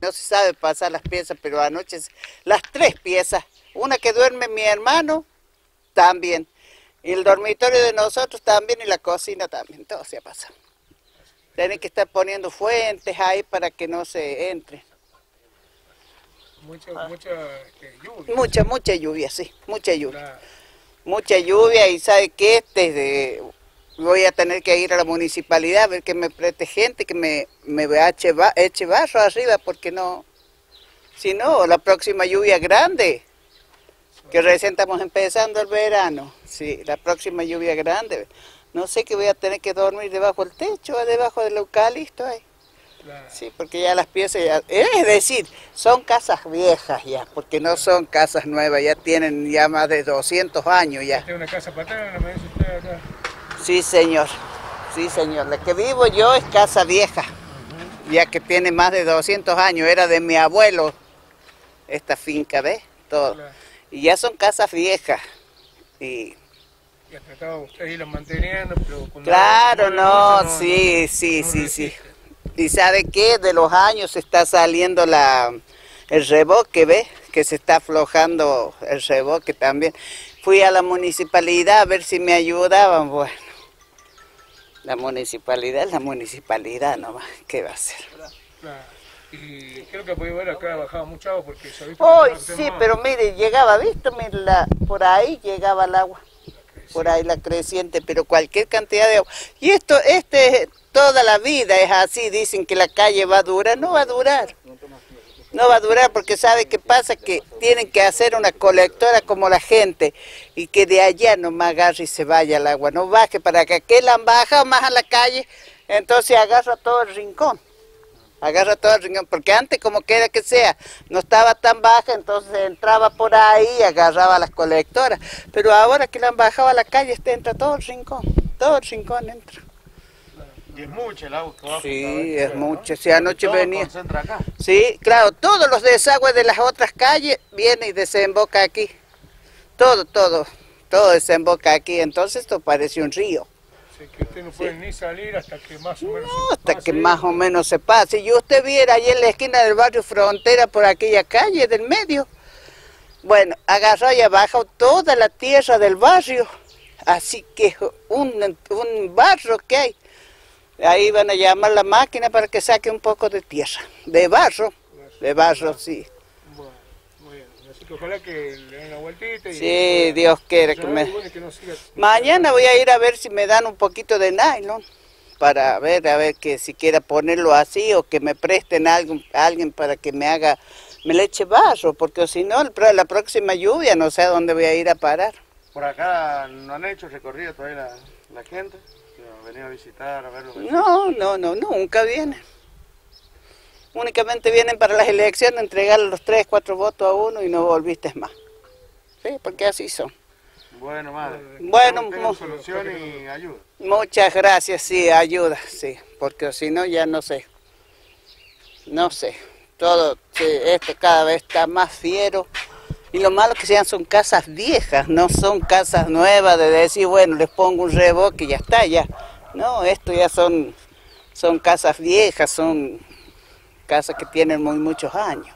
no se sabe pasar las piezas, pero anoche las 3 piezas, una que duerme mi hermano, también, y el dormitorio de nosotros también, y la cocina también, todo se ha pasado. Tienen que estar poniendo fuentes ahí para que no se entre. Mucha lluvia. Mucha lluvia, sí, mucha lluvia. Claro. Mucha lluvia y ¿sabe qué? Voy a tener que ir a la municipalidad a ver que me preste gente, que me eche barro arriba, porque no, si no, la próxima lluvia grande, que recién estamos empezando el verano, sí, la próxima lluvia grande, no sé que voy a tener que dormir debajo del techo, debajo del eucalipto ahí. Claro. Sí, porque ya las piezas, es decir, son casas viejas ya, porque no son casas nuevas, ya tienen ya más de 200 años ya. ¿Esta es una casa paterna, me dice usted acá? Sí, señor, la que vivo yo es casa vieja, ya que tiene más de 200 años, era de mi abuelo, esta finca, ¿ves? Todo. Claro. Y ya son casas viejas. Y ha tratado usted de irla manteniendo, pero... Claro, no, sí. ¿Y sabe qué? De los años está saliendo el reboque, ¿ves? Que se está aflojando el reboque también. Fui a la municipalidad a ver si me ayudaban, bueno. La municipalidad es la municipalidad nomás, ¿qué va a hacer? Claro. Y creo que puede ver acá ha bajado mucha agua porque se ha visto... Hoy sí, pero mire, llegaba, ¿visto? Por ahí llegaba el agua. Por ahí la creciente, pero cualquier cantidad de agua. Y toda la vida es así, dicen que la calle va a durar, no va a durar. No va a durar porque ¿sabe qué pasa? Que tienen que hacer una colectora como la gente y que de allá nomás agarre y se vaya el agua, no baje para acá, que la han bajado más a la calle, entonces agarra todo el rincón. Agarra todo el rincón, porque antes como quiera que sea, no estaba tan baja, entonces entraba por ahí y agarraba las colectoras. Pero ahora que la han bajado a la calle, entra todo el rincón entra. Y es mucho el agua que baja. Sí, es mucho. Si anoche venía. Concentra acá. Sí, claro, todos los desagües de las otras calles vienen y desemboca aquí. Todo desemboca aquí, entonces esto parece un río. Que usted no puede ni salir hasta que más o menos no, hasta que más o menos se pase. Y usted viera ahí en la esquina del barrio Frontera, por aquella calle del medio, bueno, agarró y abajo toda la tierra del barrio, así que un barro que hay. Ahí van a llamar la máquina para que saque un poco de tierra, de barro, sí. Bueno, muy bien. Así que ojalá que le den la vueltita. Sí, Dios quiera que me... Mañana voy a ir a ver si me dan un poquito de nylon, para ver que si quiera ponerlo así o que me presten alguien para que me le eche barro, porque si no, la próxima lluvia no sé a dónde voy a ir a parar. Por acá no han hecho recorrido todavía la gente. Venir a visitar, a verlo. No, nunca vienen. Únicamente vienen para las elecciones, entregarle los 3, 4 votos a uno y no volviste más. Sí, porque así son. Bueno, madre. Bueno, solución y ayuda. Muchas gracias, sí, ayuda, sí, porque si no ya no sé. Todo esto cada vez está más fiero. Y lo malo que sean son casas viejas, no son casas nuevas de decir, bueno, les pongo un reboque y ya está, ya. No, esto ya son casas viejas, son casas que tienen muchos años.